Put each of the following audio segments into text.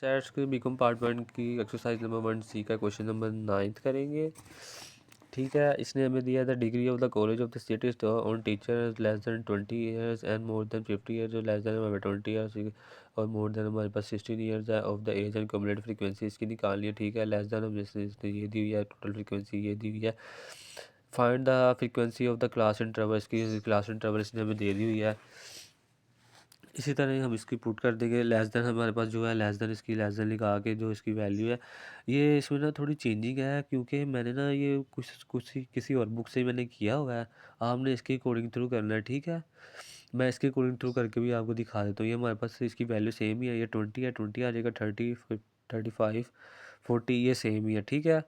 Chats के BCom part 1 की exercise number 1C का क्वेश्चन नंबर 9 करेंगे। ठीक है, इसने हमें दिया था degree of the college of the state on teacher less than 20 years and more than 50 years, जो लेस दैन हमारे 20 ईयर्स और मोर देन हमारे पास 16 ईयर्स है of the age and cumulative frequency इसकी निकालनी है। ठीक है, लेस दैन हम इसने ये दी हुई है, टोटल फ्रीक्वेंसी ये दी हुई है। Find the frequency of the class interval, इसकी क्लास इंटरवल इसने हमें दे दी हुई है। इसी तरह ही हम इसकी पुट कर देंगे। लेस देन हमारे पास जो है लेस देन, इसकी लेस देन लिखा के जो इसकी वैल्यू है, ये इसमें ना थोड़ी चेंजिंग है क्योंकि मैंने ना ये किसी और बुक से मैंने किया हुआ है। आपने इसके अकॉर्डिंग थ्रू करना है। ठीक है, मैं इसके अकॉर्डिंग थ्रू करके भी आपको दिखा देता हूँ। ये हमारे पास इसकी वैल्यू सेम ही है, ये 20 है, 20 आ जाएगा, 30, 35, 40 ये सेम ही है। ठीक है,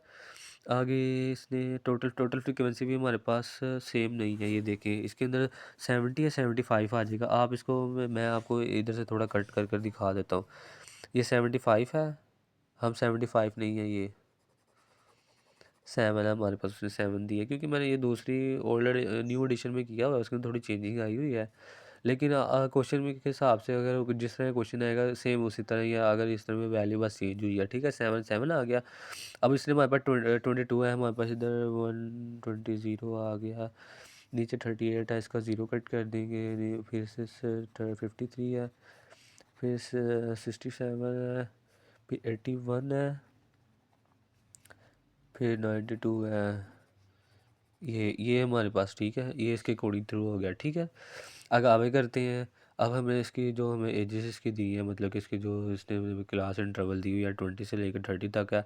आगे इसने टोटल फ्रीक्वेंसी भी हमारे पास सेम नहीं है। ये देखें, इसके अंदर 70 या 75 आ जाएगा। आप इसको मैं आपको इधर से थोड़ा कट कर कर दिखा देता हूँ। ये 75 है, हम 75 नहीं है, ये 7 है हमारे पास। उसने 7 दी है क्योंकि मैंने ये दूसरी ओल्ड न्यू एडिशन में किया हुआ है, उसके अंदर थोड़ी चेंजिंग आई हुई है। लेकिन क्वेश्चन में के हिसाब से अगर जिस तरह क्वेश्चन आएगा सेम उसी तरह, या अगर इस तरह में वैल्यू बस चेंज हुई है। ठीक है, 7 आ गया। अब इसने हमारे पास 22 है, हमारे पास इधर 120 ज़ीरो आ गया, नीचे 38 है, इसका ज़ीरो कट कर देंगे, फिर से 53 है, फिर 67 है, फिर 81 है, फिर 92 है। ये हमारे पास ठीक है, ये इसके अकॉर्डिंग थ्रू हो गया। ठीक है, आगे आगे करते हैं। अब हमें इसकी जो हमें एजेस इसकी दी है, मतलब कि इसकी जो इसने क्लास इंटरवल दी हुई है 20 से लेकर 30 तक है।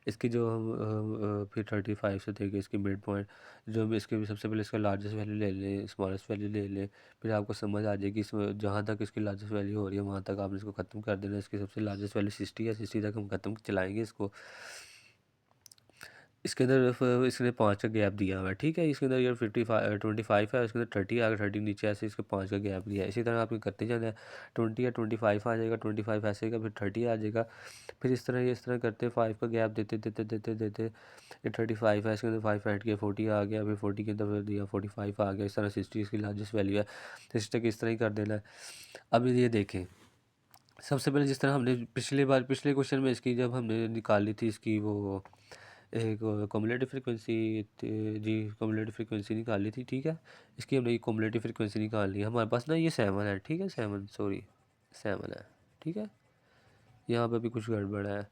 इसकी जो हम फिर 35 से देखे इसकी मिड पॉइंट, जो हम इसके भी सबसे पहले इसका लार्जेस्ट वैल्यू ले लें, स्मॉलेस्ट वैल्यू ले लें, फिर आपको समझ आ जाएगी इसमें जहाँ तक इसकी लार्जेस्ट वैल्यू हो रही है वहाँ तक आपने इसको ख़त्म कर देना। इसकी सबसे लार्जेस्ट वैल्यू 60 है, 60 तक हम ख़त्म चलाएँगे इसको। इसके अंदर इसने 5 का गैप दिया हुआ है। ठीक है, इसके अंदर ये 25 है, इसके अंदर 30 आ गया, 30 नीचे ऐसे इसके 5 का गैप दिया है। इसी तरह आपको करते जाना है। 20 या 25 आ जाएगा, 25 ऐसे का, फिर 30 आ जाएगा, फिर इस तरह करते 5 का गैप देते देते देते देते ये 35 है, इसके अंदर 5 ऐड किया, 40 आ गया, फिर 40 के अंदर दिया 45 आ गया। इस तरह 60 इसकी लार्जेस्ट वैल्यू है, 60 तक इस तरह ही कर देना है। अब ये देखें, सबसे पहले जिस तरह हमने पिछले क्वेश्चन में इसकी जब हमने निकाली थी इसकी वो एक कम्युलेटिव फ्रीक्वेंसी, जी कम्युलेटिव फ्रीक्वेंसी निकाली थी। ठीक है, इसकी हमने कम्युलेटिव फ्रीक्वेंसी निकाल ली है। हमारे पास ना ये 7 है। ठीक है, 7 है। ठीक है, यहाँ पे भी कुछ गड़बड़ है।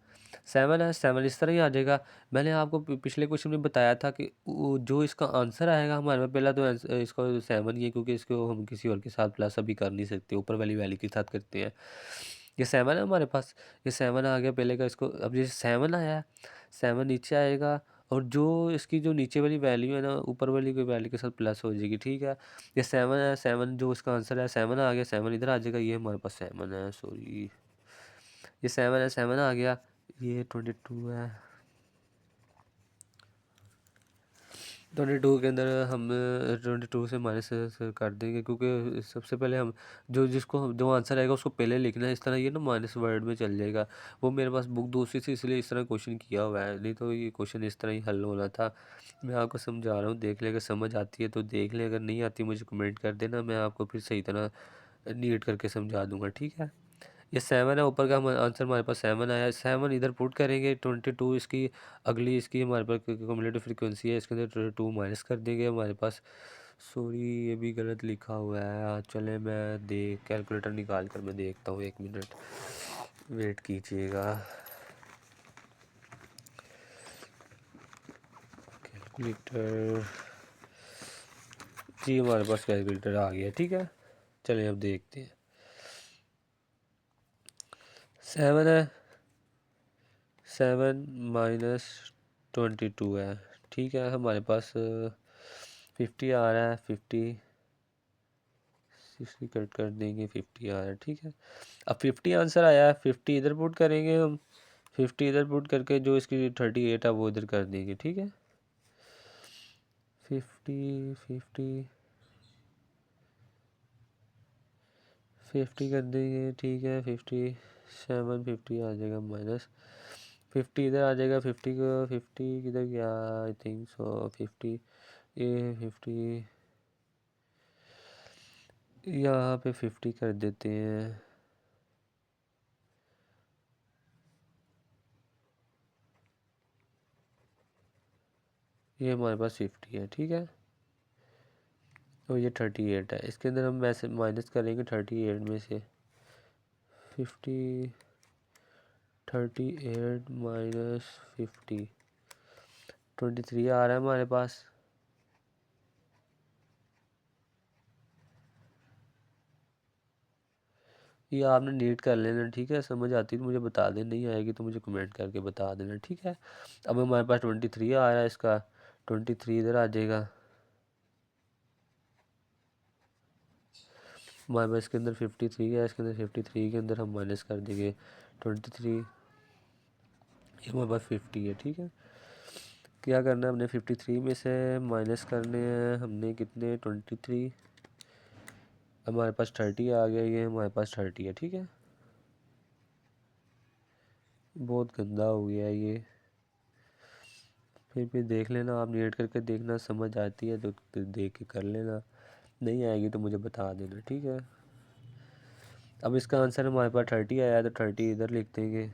7 है, 7 इस तरह ही आ जाएगा। मैंने आपको पिछले क्वेश्चन में बताया था कि जो इसका आंसर आएगा हमारे पास, पहला तो इसका 7 ही है क्योंकि इसको हम किसी और के साथ प्लस अभी कर नहीं सकते, ऊपर वाली वैल्यू के साथ करते हैं। ये 7 है हमारे पास, ये 7 आ गया पहले का। इसको अब ये 7 आया, 7 नीचे आएगा, और जो इसकी जो नीचे वाली वैल्यू है ना, ऊपर वाली की वैल्यू के साथ प्लस हो जाएगी। ठीक है, ये 7 है, 7 जो इसका आंसर है 7 आ गया, 7 इधर आ जाएगा, ये हमारे पास 7 है, सॉरी ये 7 है, 7 आ गया, ये 22 है। 22 के अंदर हम 22 से माइनस कर देंगे क्योंकि सबसे पहले हम जो आंसर आएगा उसको पहले लिखना है। इस तरह ये ना माइनस वर्ड में चल जाएगा। वो मेरे पास बुक दूसरी थी इसलिए इस तरह क्वेश्चन किया हुआ है, नहीं तो ये क्वेश्चन इस तरह ही हल होना था। मैं आपको समझा रहा हूँ, देख ले, अगर समझ आती है तो देख ले, अगर नहीं आती मुझे कमेंट कर देना, मैं आपको फिर सही तरह नीट करके समझा दूंगा। ठीक है, ये 7 है, ऊपर का आंसर हमारे पास 7 आया। 7 इधर पुट करेंगे, 22 इसकी अगली इसकी हमारे पास कम्युलेटिव फ्रीक्वेंसी है, इसके अंदर 2 माइनस कर देंगे हमारे पास। सॉरी ये भी गलत लिखा हुआ है, चले मैं कैलकुलेटर निकाल कर मैं देखता हूँ, 1 मिनट वेट कीजिएगा। कैलकुलेटर, जी हमारे पास कैलकुलेटर आ गया। ठीक है, चलिए अब देखते हैं। 7 है, 7 माइनस 22 है। ठीक है, हमारे पास 50 आ रहा है, 60 कट कर देंगे, 50 आ रहा है। ठीक है, अब 50 आंसर आया है, 50 इधर पुट करेंगे हम, 50 इधर पुट करके जो इसकी 38 है वो इधर कर देंगे। ठीक है, 50 50 50 कर देंगे। ठीक है, 57 50 आ जाएगा, माइनस 50 इधर आ जाएगा, 50 को 50 किधर गया, आई थिंक सो 50, ये 50 यहाँ पे 50 कर देते हैं। ये हमारे पास 50 है, ठीक है। तो ये 38 है, इसके अंदर हम वैसे माइनस करेंगे 38 में से 50, 38 माइनस 50, 23 आ रहा है हमारे पास। ये आपने नीट कर लेना, ठीक है। समझ आती तो मुझे बता दें, नहीं आएगी तो मुझे कमेंट करके बता देना, ठीक है। अब हमारे पास 23 आ रहा है, इसका 23 इधर आ जाएगा। हमारे पास इसके अंदर 53 है, इसके अंदर 53 के अंदर हम माइनस कर देंगे 23, ये हमारे पास 50 है, ठीक है। क्या करना है हमने, 53 में से माइनस करने हैं हमने कितने, 23। हमारे पास 30 आ गया, ये हमारे पास 30 है, ठीक है। बहुत गंदा हो गया है ये, फिर भी देख लेना आप, नीट करके देखना, समझ आती है तो देख के कर लेना, नहीं आएगी तो मुझे बता देना, ठीक है। अब इसका आंसर हमारे पास 30 आया है, तो 30 इधर लिख देंगे,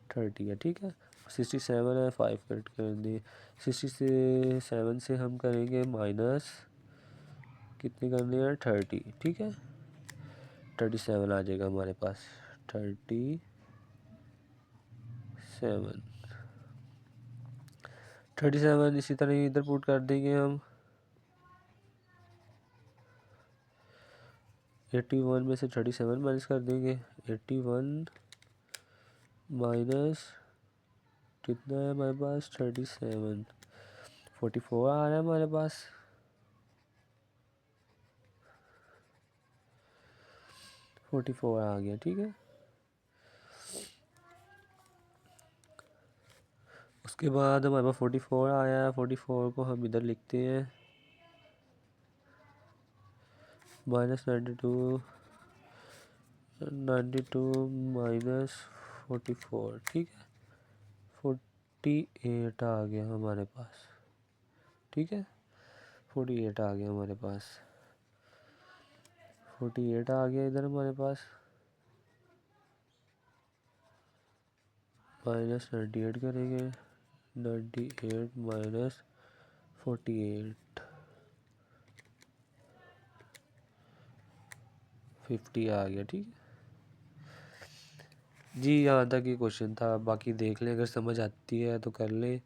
30 है, ठीक है। 67 है, 5 कट कर दिए, 67 से हम करेंगे माइनस, कितने करने हैं, 30, ठीक है। 37 आ जाएगा हमारे पास, 37, 37 इसी तरह इधर पुट कर देंगे हम। 81 में से 37 माइनस कर देंगे, 81 माइनस कितना है हमारे पास, 37, 44 आ रहा है हमारे पास। 44 आ गया, ठीक है। उसके बाद हमारे पास 44 आया है, 44 को हम इधर लिखते हैं, माइनस 92 माइनस 44, ठीक है। 48 आ गया हमारे पास, ठीक है। 48 आ गया हमारे पास, 48 आ गया इधर हमारे पास, माइनस 98 करेंगे, 98 माइनस 48, 50 आ गया, ठीक है जी। यहाँ तक ये क्वेश्चन था, बाकी देख लें, अगर समझ आती है तो कर लें,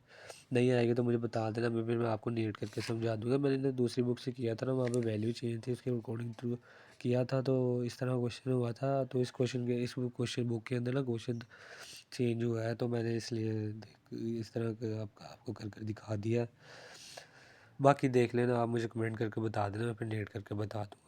नहीं आएगी तो मुझे बता देना, फिर मैं आपको नीट करके समझा दूंगा। मैंने दूसरी बुक से किया था ना, वहाँ पे वैल्यू चेंज थी, उसके अकॉर्डिंग थ्रू किया था, तो इस तरह क्वेश्चन हुआ था। तो इस क्वेश्चन बुक के अंदर ना क्वेश्चन चेंज हुआ है, तो मैंने इसलिए इस तरह का आपको कर कर दिखा दिया। बाकी देख लेना आप, मुझे कमेंट करके बता देना, मैं फिर नीट करके बता दूँ।